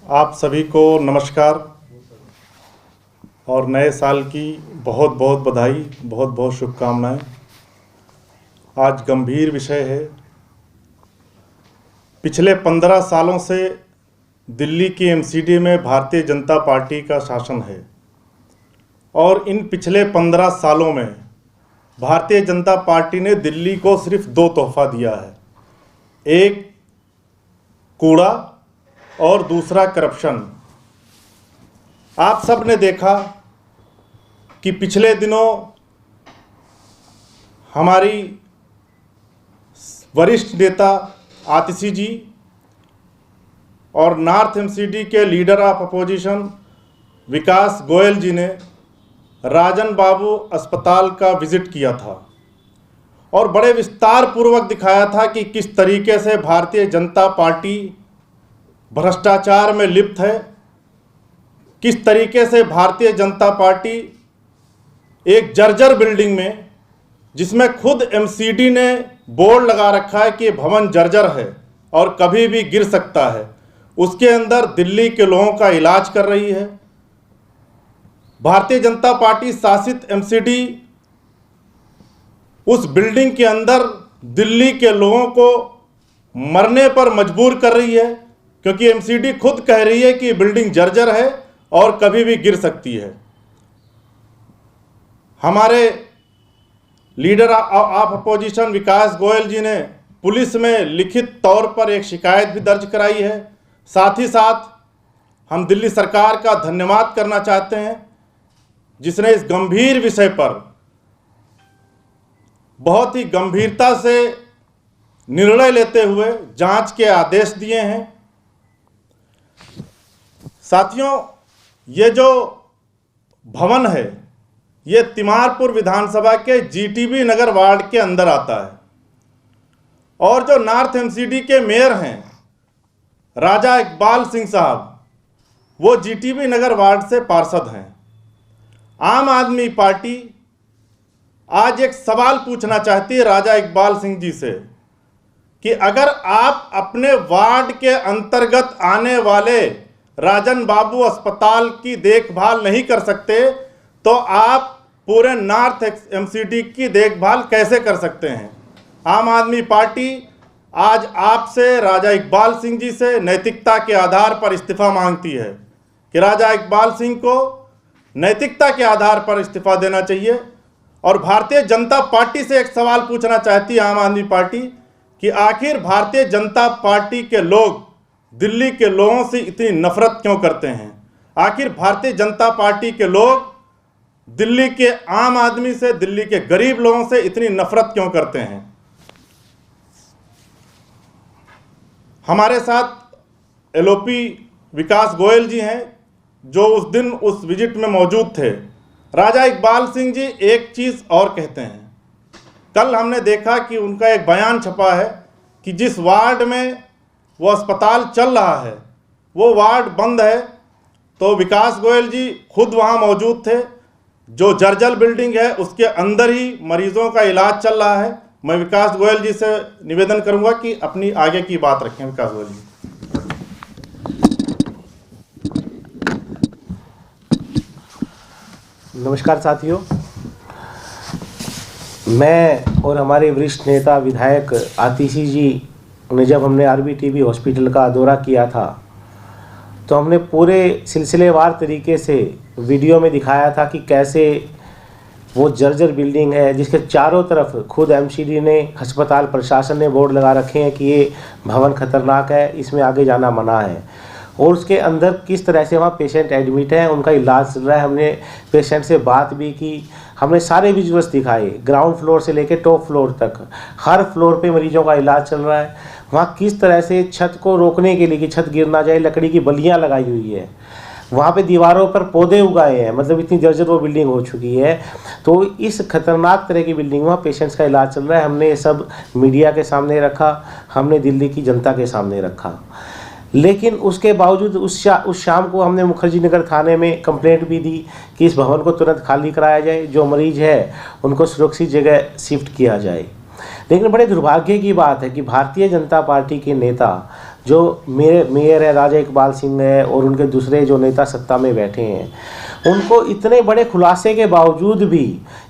आप सभी को नमस्कार और नए साल की बहुत बहुत बधाई, बहुत बहुत शुभकामनाएं। आज गंभीर विषय है। पिछले 15 सालों से दिल्ली की एमसीडी में भारतीय जनता पार्टी का शासन है और इन पिछले 15 सालों में भारतीय जनता पार्टी ने दिल्ली को सिर्फ 2 तोहफा दिया है, एक कूड़ा और दूसरा करप्शन। आप सब ने देखा कि पिछले दिनों हमारी वरिष्ठ नेता आतिशी जी और नॉर्थ एमसीडी के लीडर ऑफ अपोजिशन विकास गोयल जी ने राजन बाबू अस्पताल का विजिट किया था और बड़े विस्तार पूर्वक दिखाया था कि किस तरीके से भारतीय जनता पार्टी भ्रष्टाचार में लिप्त है, किस तरीके से भारतीय जनता पार्टी एक जर्जर बिल्डिंग में, जिसमें खुद एमसीडी ने बोर्ड लगा रखा है कि भवन जर्जर है और कभी भी गिर सकता है, उसके अंदर दिल्ली के लोगों का इलाज कर रही है। भारतीय जनता पार्टी शासित एमसीडी उस बिल्डिंग के अंदर दिल्ली के लोगों को मरने पर मजबूर कर रही है, क्योंकि एमसीडी खुद कह रही है कि बिल्डिंग जर्जर है और कभी भी गिर सकती है। हमारे लीडर ऑफ अपोजिशन विकास गोयल जी ने पुलिस में लिखित तौर पर एक शिकायत भी दर्ज कराई है। साथ ही साथ हम दिल्ली सरकार का धन्यवाद करना चाहते हैं, जिसने इस गंभीर विषय पर बहुत ही गंभीरता से निर्णय लेते हुए जांच के आदेश दिए हैं। साथियों, ये जो भवन है ये तिमारपुर विधानसभा के जीटीबी नगर वार्ड के अंदर आता है और जो नॉर्थ एमसीडी के मेयर हैं राजा इकबाल सिंह साहब, वो जीटीबी नगर वार्ड से पार्षद हैं। आम आदमी पार्टी आज एक सवाल पूछना चाहती है राजा इकबाल सिंह जी से कि अगर आप अपने वार्ड के अंतर्गत आने वाले राजन बाबू अस्पताल की देखभाल नहीं कर सकते तो आप पूरे नॉर्थ एमसीडी की देखभाल कैसे कर सकते हैं। आम आदमी पार्टी आज आपसे, राजा इकबाल सिंह जी से नैतिकता के आधार पर इस्तीफा मांगती है कि राजा इकबाल सिंह को नैतिकता के आधार पर इस्तीफा देना चाहिए। और भारतीय जनता पार्टी से एक सवाल पूछना चाहती है आम आदमी पार्टी कि आखिर भारतीय जनता पार्टी के लोग दिल्ली के लोगों से इतनी नफरत क्यों करते हैं। आखिर भारतीय जनता पार्टी के लोग दिल्ली के आम आदमी से, दिल्ली के गरीब लोगों से इतनी नफरत क्यों करते हैं। हमारे साथ एलओपी विकास गोयल जी हैं जो उस दिन उस विजिट में मौजूद थे। राजा इकबाल सिंह जी एक चीज़ और कहते हैं। कल हमने देखा कि उनका एक बयान छपा है कि जिस वार्ड में वो अस्पताल चल रहा है वो वार्ड बंद है, तो विकास गोयल जी खुद वहाँ मौजूद थे। जो जर्जर बिल्डिंग है उसके अंदर ही मरीजों का इलाज चल रहा है। मैं विकास गोयल जी से निवेदन करूँगा कि अपनी आगे की बात रखें। विकास गोयल जी। नमस्कार साथियों, मैं और हमारे वरिष्ठ नेता विधायक आतिशी जी ने जब हमने आरबीटीबी हॉस्पिटल का दौरा किया था तो हमने पूरे सिलसिलेवार तरीके से वीडियो में दिखाया था कि कैसे वो जर्जर बिल्डिंग है जिसके चारों तरफ खुद एमसीडी ने, अस्पताल प्रशासन ने बोर्ड लगा रखे हैं कि ये भवन खतरनाक है, इसमें आगे जाना मना है। और उसके अंदर किस तरह से वहाँ पेशेंट एडमिट है, उनका इलाज चल रहा है। हमने पेशेंट से बात भी की, हमने सारे विजुअल्स दिखाए, ग्राउंड फ्लोर से लेकर टॉप फ्लोर तक हर फ्लोर पे मरीजों का इलाज चल रहा है। वहाँ किस तरह से छत को रोकने के लिए कि छत गिर ना जाए लकड़ी की बल्लियाँ लगाई हुई है, वहाँ पे दीवारों पर पौधे उगाए हैं, मतलब इतनी जर्जर वो बिल्डिंग हो चुकी है। तो इस खतरनाक तरह की बिल्डिंग में पेशेंट्स का इलाज चल रहा है। हमने ये सब मीडिया के सामने रखा, हमने दिल्ली की जनता के सामने रखा। लेकिन उसके बावजूद उस शाम को हमने मुखर्जी नगर थाने में कंप्लेंट भी दी कि इस भवन को तुरंत खाली कराया जाए, जो मरीज है उनको सुरक्षित जगह शिफ्ट किया जाए। लेकिन बड़े दुर्भाग्य की बात है कि भारतीय जनता पार्टी के नेता जो मेयर है राजा इकबाल सिंह है और उनके दूसरे जो नेता सत्ता में बैठे हैं, उनको इतने बड़े खुलासे के बावजूद भी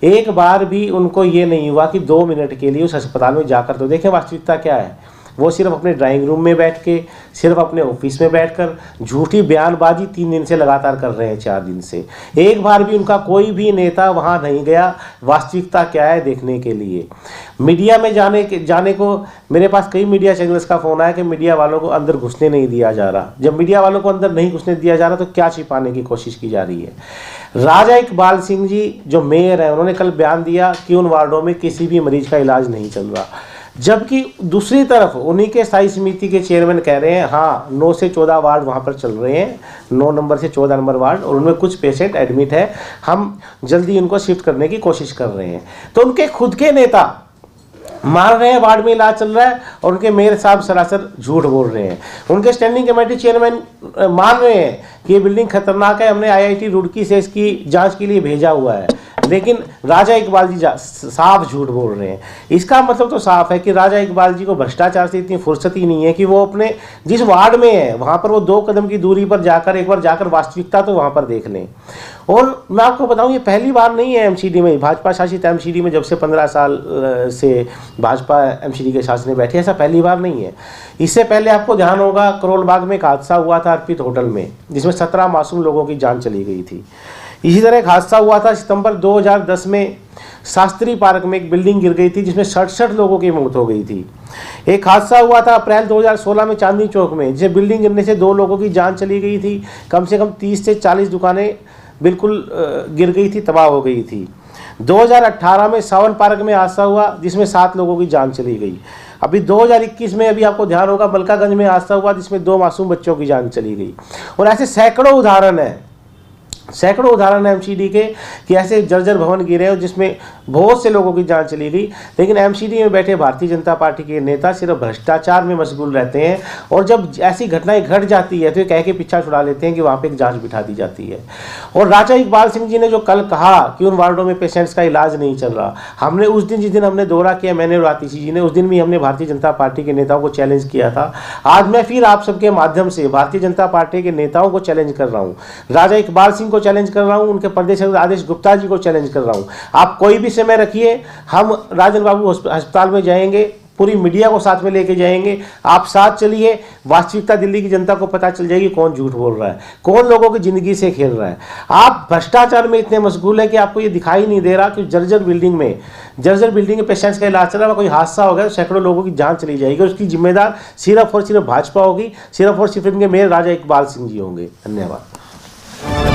एक बार भी उनको ये नहीं हुआ कि 2 मिनट के लिए उस अस्पताल में जाकर तो देखें वास्तविकता क्या है। वो सिर्फ अपने ड्राइंग रूम में बैठ के, सिर्फ अपने ऑफिस में बैठकर झूठी बयानबाजी 3 दिन से लगातार कर रहे हैं, 4 दिन से। एक बार भी उनका कोई भी नेता वहाँ नहीं गया वास्तविकता क्या है देखने के लिए। मीडिया में जाने को मेरे पास कई मीडिया चैनल्स का फ़ोन आया कि मीडिया वालों को अंदर घुसने नहीं दिया जा रहा। जब मीडिया वालों को अंदर नहीं घुसने दिया जा रहा तो क्या छिपाने की कोशिश की जा रही है। राजा इकबाल सिंह जी जो मेयर है, उन्होंने कल बयान दिया कि उन वार्डों में किसी भी मरीज का इलाज नहीं चल रहा, जबकि दूसरी तरफ उन्हीं के स्थायी समिति के चेयरमैन कह रहे हैं हाँ 9 से 14 वार्ड वहाँ पर चल रहे हैं, 9 नंबर से 14 नंबर वार्ड, और उनमें कुछ पेशेंट एडमिट है, हम जल्दी उनको शिफ्ट करने की कोशिश कर रहे हैं। तो उनके खुद के नेता मान रहे हैं वार्ड में इलाज चल रहा है और उनके मेयर साहब सरासर झूठ बोल रहे हैं। उनके स्टैंडिंग कमेटी चेयरमैन मान रहे हैं कि ये बिल्डिंग खतरनाक है, हमने IIT रुड़की से इसकी जांच के लिए भेजा हुआ है, लेकिन राजा इकबाल जी साफ झूठ बोल रहे हैं। इसका मतलब तो साफ है कि राजा इकबाल जी को भ्रष्टाचार से इतनी फुर्सत ही नहीं है कि वो अपने जिस वार्ड में है वहाँ पर वो 2 कदम की दूरी पर जाकर एक बार जाकर वास्तविकता तो वहाँ पर देख लें। और मैं आपको बताऊँ ये पहली बार नहीं है MCD में, भाजपा शासित MCD में जब से 15 साल से भाजपा MCD के शासन में बैठे, ऐसा पहली बार नहीं है। इससे पहले आपको ध्यान होगा करोल बाग में एक हादसा हुआ था अर्पित होटल में, जिसमें 17 मासूम लोगों की जान चली गई थी। इसी तरह एक हादसा हुआ था सितंबर 2010 में शास्त्री पार्क में, एक बिल्डिंग गिर गई थी जिसमें 67 लोगों की मौत हो गई थी। एक हादसा हुआ था अप्रैल 2016 में चांदनी चौक में, जिसमें बिल्डिंग गिरने से 2 लोगों की जान चली गई थी। कम से कम 30 से 40 दुकानें बिल्कुल गिर गई थी, तबाह हो गई थी। 2018 में सावन पार्क में हादसा हुआ जिसमें 7 लोगों की जान चली गई। अभी 2021 में अभी आपको ध्यान होगा मलकागंज में हादसा हुआ जिसमें 2 मासूम बच्चों की जान चली गई। और ऐसे सैकड़ों उदाहरण है MCD के कि ऐसे जर्जर भवन गिरे और जिसमें बहुत से लोगों की जान चली गई। लेकिन MCD में बैठे भारतीय जनता पार्टी के नेता सिर्फ भ्रष्टाचार में मशगूल रहते हैं, और जब ऐसी घटनाएं घट जाती है तो ये कह के पीछा छुड़ा लेते हैं कि वहाँ पे एक जांच बिठा दी जाती है। और राजा इकबाल सिंह जी ने जो कल कहा कि उन वार्डों में पेशेंट्स का इलाज नहीं चल रहा, हमने उस दिन जिस दिन हमने दौरा किया, मैंने और आतिशी जी ने, उस दिन भी हमने भारतीय जनता पार्टी के नेताओं को चैलेंज किया था। आज मैं फिर आप सबके माध्यम से भारतीय जनता पार्टी के नेताओं को चैलेंज कर रहा हूँ, राजा इकबाल सिंह को चैलेंज कर रहा हूँ, उनके प्रदेश आदेश गुप्ता जी को चैलेंज कर रहा हूं। आप कोई भी समय रखिए, हम राजन बाबू अस्पताल में जाएंगे, पूरी मीडिया को साथ में लेके जाएंगे, आप साथ चलिए, वास्तविकता दिल्ली की जनता को पता चल जाएगी कौन झूठ बोल रहा है, कौन लोगों की जिंदगी से खेल रहा है। आप भ्रष्टाचार में इतने मशगूल है कि आपको ये दिखाई नहीं दे रहा कि जर्जर बिल्डिंग में पेशेंट्स का इलाज चल रहा है, कोई हादसा हो गया तो सैकड़ों लोगों की जान चली जाएगी, उसकी जिम्मेदार सिर्फ और सिर्फ भाजपा होगी, सिर्फ और सिर्फ इनके मेयर राजा इकबाल सिंह जी होंगे। धन्यवाद।